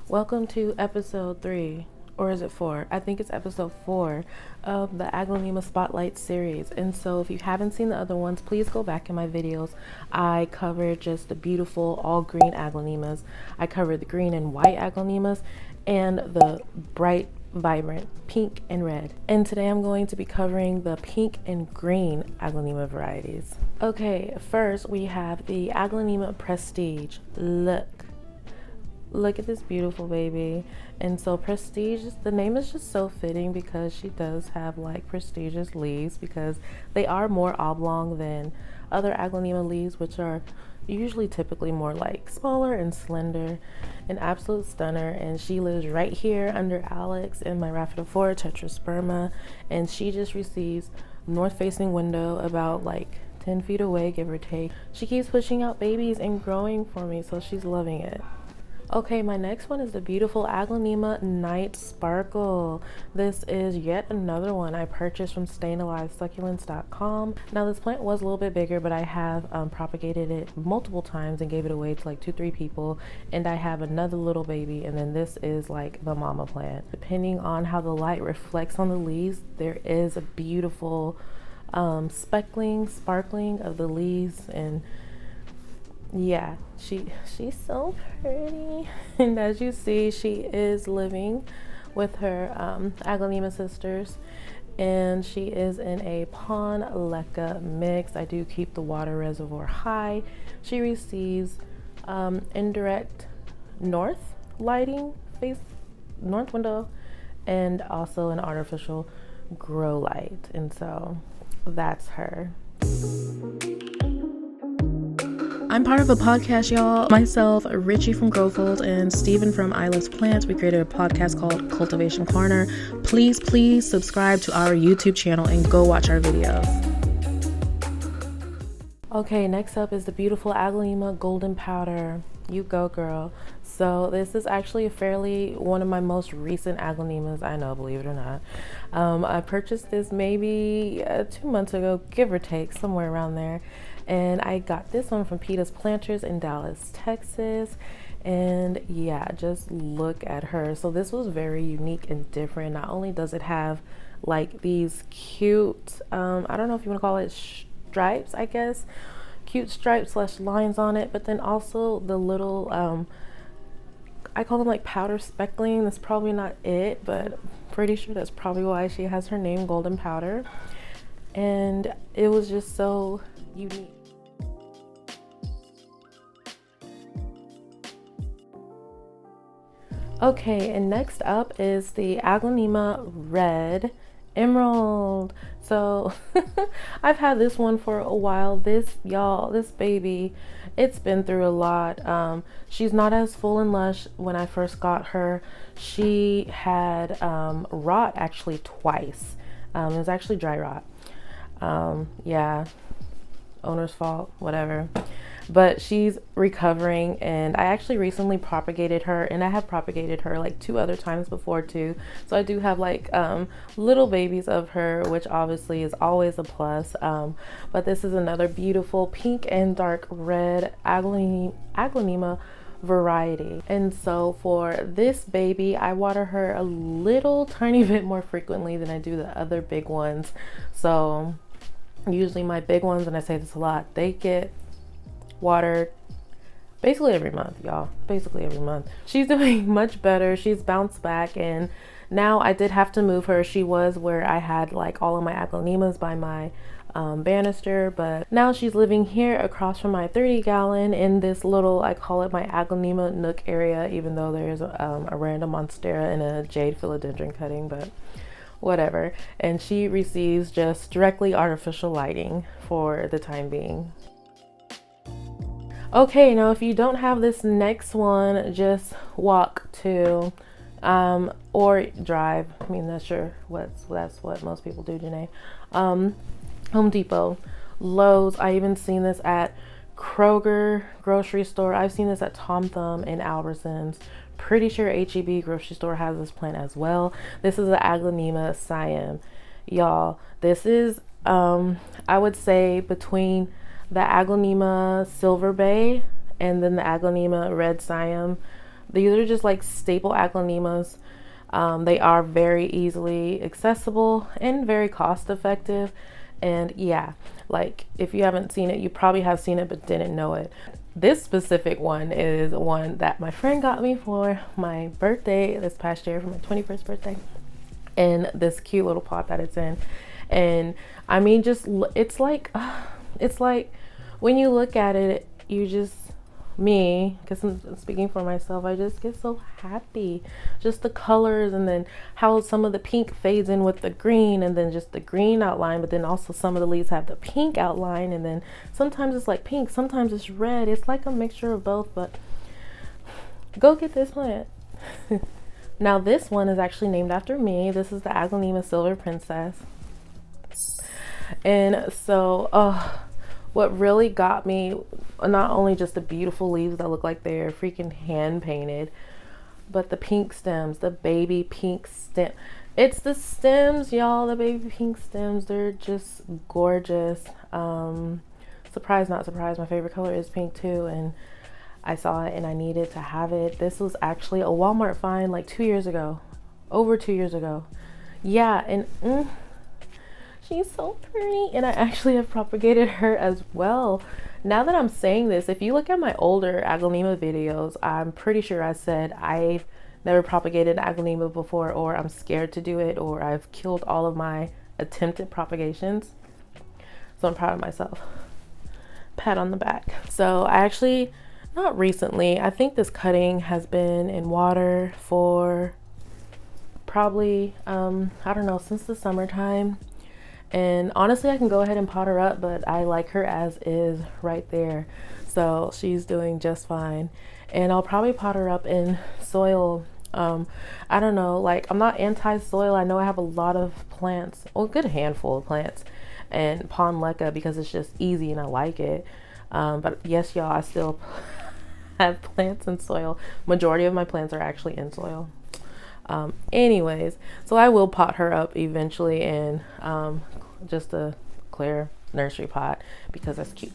Welcome to episode 3, or is it 4? I think it's episode 4 of the Aglaonema Spotlight series. And so if you haven't seen the other ones, please go back in my videos. I covered just the beautiful all green Aglaonemas. I covered the green and white Aglaonemas and the bright, vibrant pink and red. And today I'm going to be covering the pink and green Aglaonema varieties. Okay, first we have the Aglaonema Prestige. Look at this beautiful baby. And so Prestige, the name is just so fitting because she does have like prestigious leaves, because they are more oblong than other Aglaonema leaves, which are usually typically more like smaller and slender. An absolute stunner. And she lives right here under Alex in my Rhaphidophora tetrasperma, and she just receives north facing window about like 10 feet away, give or take. She keeps pushing out babies and growing for me, so she's loving it. Okay, my next one is the beautiful Aglaonema Night Sparkle. This is yet another one I purchased from stayingalivesucculents.com. Now this plant was a little bit bigger, but I have propagated it multiple times and gave it away to like 2-3 people. And I have another little baby, and then this is like the mama plant. Depending on how the light reflects on the leaves, there is a beautiful sparkling of the leaves, and yeah, she's so pretty. And as you see, she is living with her Aglaonema sisters, and she is in a pond leca mix. I do keep the water reservoir high. She receives indirect north lighting, face north window, and also an artificial grow light. And so that's her. I'm part of a podcast, y'all. Myself, Richie from Growfold, and Steven from I Love Plants. We created a podcast called Cultivation Corner. Please subscribe to our YouTube channel and go watch our videos. Okay, next up is the beautiful Aglaonema Golden Powder. You go, girl. So this is actually one of my most recent Aglaonemas. I know, believe it or not. I purchased this maybe 2 months ago, give or take, somewhere around there. And I got this one from Peta's Planters in Dallas, Texas. And yeah, just look at her. So this was very unique and different. Not only does it have like these cute, I don't know if you want to call it stripes, I guess. Cute stripes / lines on it. But then also the little, I call them like powder speckling. That's probably not it, but pretty sure that's probably why she has her name, Golden Powder. And it was just so unique. Okay, and next up is the Aglaonema Red Emerald. So I've had this one for a while. This baby, it's been through a lot. She's not as full and lush. When I first got her, she had rot actually twice. It was actually dry rot. Yeah, owner's fault, whatever. But she's recovering, and I actually recently propagated her, and I have propagated her like 2 other times before too. So I do have like little babies of her, which obviously is always a plus. But this is another beautiful pink and dark red Aglaonema variety. And so for this baby, I water her a little tiny bit more frequently than I do the other big ones. So usually my big ones, and I say this a lot, they get watered basically every month, y'all. Basically every month. She's doing much better. She's bounced back, and now I did have to move her. She was where I had like all of my Aglaonemas by my banister, but now she's living here across from my 30-gallon in this little, I call it my Aglaonema nook area, even though there's a random monstera and a jade philodendron cutting, but whatever. And she receives just directly artificial lighting for the time being. Okay, now if you don't have this next one, just walk to or drive. I mean, that's what most people do, Janae. Home Depot, Lowe's. I even seen this at Kroger grocery store. I've seen this at Tom Thumb and Albertsons. Pretty sure HEB grocery store has this plant as well. This is the Aglaonema Siam, y'all. This is I would say between the Aglaonema Silver Bay and then the Aglaonema Red Siam. These are just like staple Aglaonemas. They are very easily accessible and very cost effective. And yeah, like if you haven't seen it, you probably have seen it but didn't know it. This specific one is one that my friend got me for my birthday this past year, for my 21st birthday, in this cute little pot that it's in. And I mean, just it's like when you look at it, you just, me, because I'm speaking for myself, I just get so happy. Just the colors, and then how some of the pink fades in with the green, and then just the green outline, but then also some of the leaves have the pink outline, and then sometimes it's like pink, sometimes it's red. It's like a mixture of both. But go get this plant. Now this one is actually named after me. This is the Aglaonema Silver Princess. And so what really got me, not only just the beautiful leaves that look like they're freaking hand painted, but the pink stems, the baby pink stem. It's the stems, y'all, the baby pink stems. They're just gorgeous. Surprise, not surprised, my favorite color is pink too, and I saw it and I needed to have it. This was actually a Walmart find like 2 years ago, over 2 years ago. Yeah, and she's so pretty, and I actually have propagated her as well. Now that I'm saying this, if you look at my older Aglaonema videos, I'm pretty sure I said I've never propagated Aglaonema before, or I'm scared to do it, or I've killed all of my attempted propagations. So I'm proud of myself. Pat on the back. So I actually, not recently, I think this cutting has been in water for probably, I don't know, since the summertime. And honestly, I can go ahead and pot her up, but I like her as is right there. So she's doing just fine. And I'll probably pot her up in soil. I don't know, like, I'm not anti-soil. I know I have a lot of plants, well, a good handful of plants, and pond leca because it's just easy and I like it. But yes, y'all, I still have plants in soil. Majority of my plants are actually in soil. Anyways, so I will pot her up eventually in just a clear nursery pot because that's cute.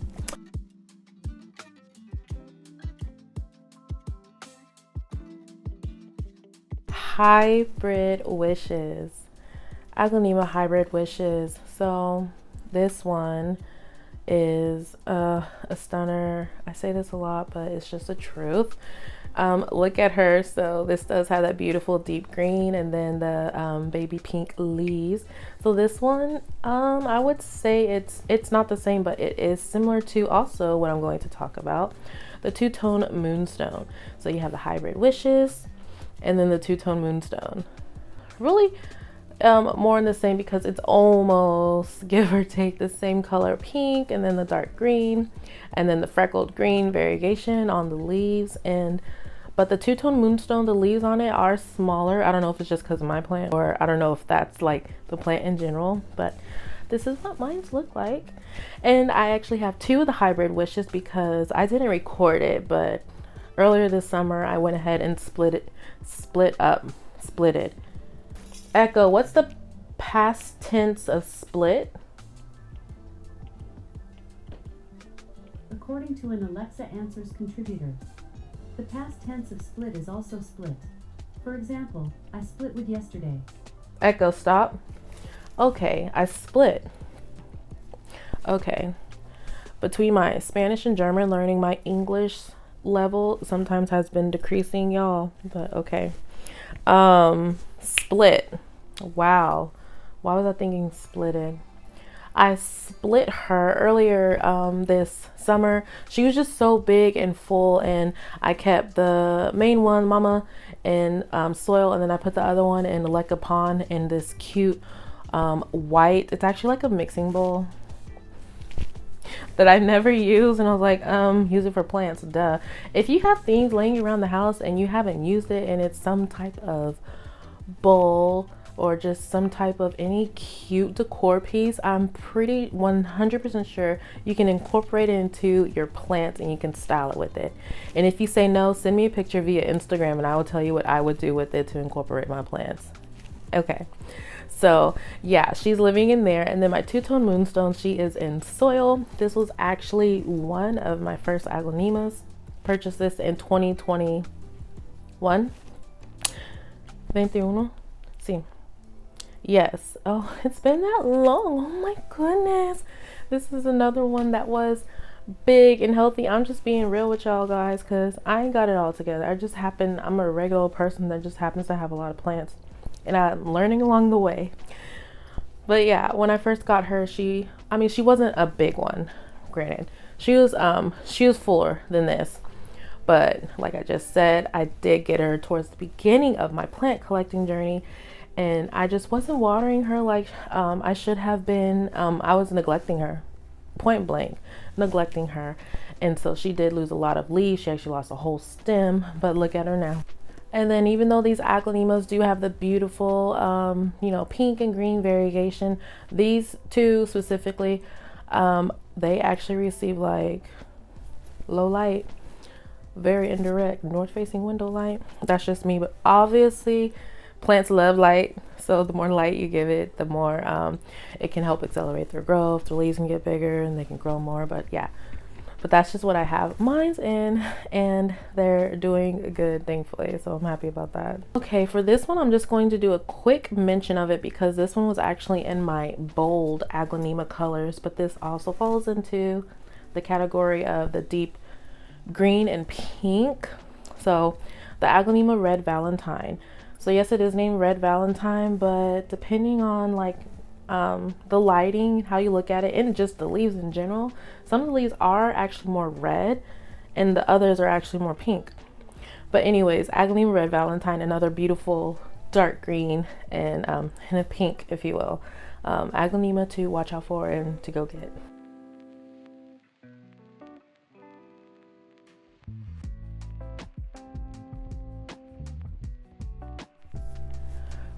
Hybrid wishes, Aglaonema hybrid wishes. So this one is a stunner. I say this a lot, but it's just the truth. Look at her. So this does have that beautiful deep green, and then the baby pink leaves. So this one, I would say it's not the same, but it is similar to also what I'm going to talk about, the two-tone moonstone. So you have the hybrid wishes and then the two-tone moonstone. Really more in the same because it's almost, give or take, the same color pink, and then the dark green, and then the freckled green variegation on the leaves. But the two-tone moonstone, the leaves on it are smaller. I don't know if it's just because of my plant, or I don't know if that's like the plant in general, but this is what mine's look like. And I actually have two of the hybrid wishes because I didn't record it, but earlier this summer I went ahead and split it. Echo, what's the past tense of split? According to an Alexa Answers contributor, the past tense of split is also split. For example, I split with yesterday. Echo, stop. Okay, I split. Okay. Between my Spanish and German learning, my English level sometimes has been decreasing, y'all, but okay. Split. Wow. Why was I thinking splitted? I split her earlier this summer. She was just so big and full, and I kept the main one, mama, in soil, and then I put the other one in the leca pond in this cute white, it's actually like a mixing bowl that I never use, and I was like, use it for plants, duh. If you have things laying around the house and you haven't used it, and it's some type of bowl or just some type of any cute decor piece, I'm pretty 100% sure you can incorporate it into your plants and you can style it with it. And if you say no, send me a picture via Instagram and I will tell you what I would do with it to incorporate my plants. Okay, so yeah, she's living in there. And then my two-tone moonstone, she is in soil. This was actually one of my first Aglaonemas. Purchased this in 2020. One, 21. See. Yes. Oh, it's been that long. Oh my goodness. This is another one that was big and healthy. I'm just being real with y'all guys because I ain't got it all together. I'm a regular person that just happens to have a lot of plants, and I'm learning along the way. But yeah, when I first got her, she wasn't a big one, granted. She was fuller than this. But like I just said, I did get her towards the beginning of my plant collecting journey, and I just wasn't watering her like I should have been. I was neglecting her, point blank, neglecting her. And so she did lose a lot of leaves. She actually lost a whole stem, but look at her now. And then even though these aglaonemas do have the beautiful, pink and green variegation, these two specifically, they actually receive like low light, very indirect north facing window light. That's just me, but obviously plants love light, so the more light you give it, the more it can help accelerate their growth. The leaves can get bigger and they can grow more. But yeah, but that's just what I have mine's in, and they're doing good, thankfully, so I'm happy about that. Okay, for this one I'm just going to do a quick mention of it because this one was actually in my bold Aglaonema colors, but this also falls into the category of the deep green and pink. So the Aglaonema Red Valentine. So yes, it is named Red Valentine, but depending on like the lighting, how you look at it, and just the leaves in general, some of the leaves are actually more red and the others are actually more pink. But anyways, Aglaonema Red Valentine, another beautiful dark green and a pink, if you will. Aglaonema to watch out for and to go get.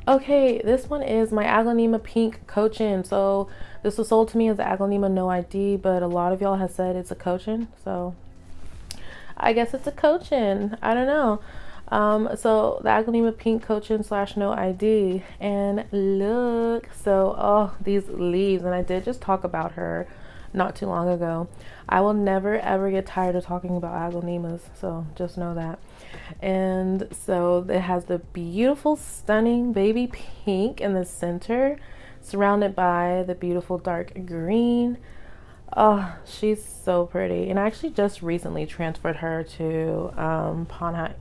Okay, this one is my Aglaonema Pink Cochin. So this was sold to me as Aglaonema No ID, but a lot of y'all have said it's a Cochin, so I guess it's a Cochin. I don't know. So the Aglaonema Pink Cochin / No ID, and look, so oh, these leaves, and I did just talk about her not too long ago. I will never ever get tired of talking about Aglaonemas, so just know that. And so it has the beautiful, stunning baby pink in the center, surrounded by the beautiful dark green. Oh, she's so pretty. And I actually just recently transferred her to Pon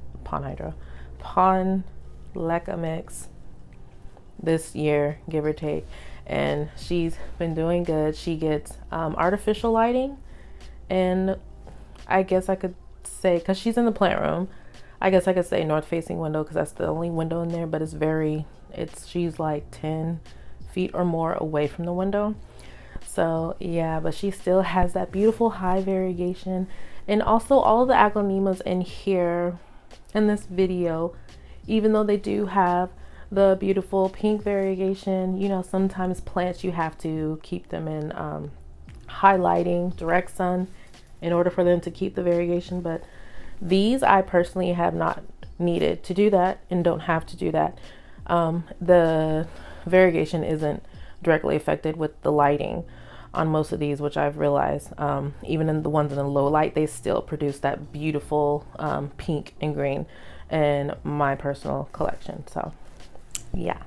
Leca Mix this year, give or take. And she's been doing good. She gets artificial lighting, and I guess I could say, because she's in the plant room, I guess I could say north facing window because that's the only window in there, but she's like 10 feet or more away from the window. So yeah, but she still has that beautiful high variegation. And also all of the Aglaonemas in here in this video, even though they do have the beautiful pink variegation, sometimes plants you have to keep them in high lighting, direct sun, in order for them to keep the variegation. But these I personally have not needed to do that and don't have to do that. The variegation isn't directly affected with the lighting on most of these, which I've realized. Even in the ones in the low light, they still produce that beautiful pink and green in my personal collection. So yeah,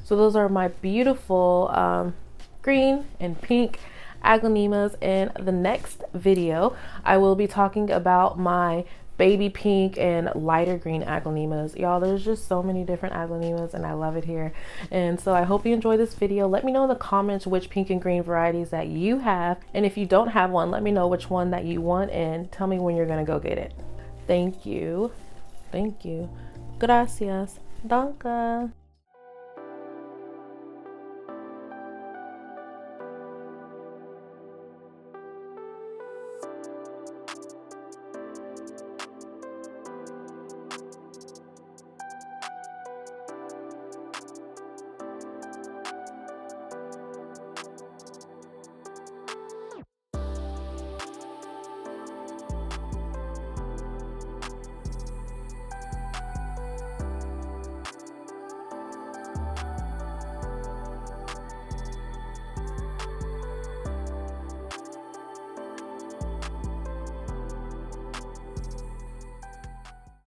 so those are my beautiful green and pink Aglaonemas. In the next video I will be talking about my baby pink and lighter green Aglaonemas. Y'all, there's just so many different Aglaonemas and I love it here. And so I hope you enjoy this video. Let me know in the comments which pink and green varieties that you have, and if you don't have one, let me know which one that you want and tell me when you're gonna go get it. Thank you. Gracias. Danke.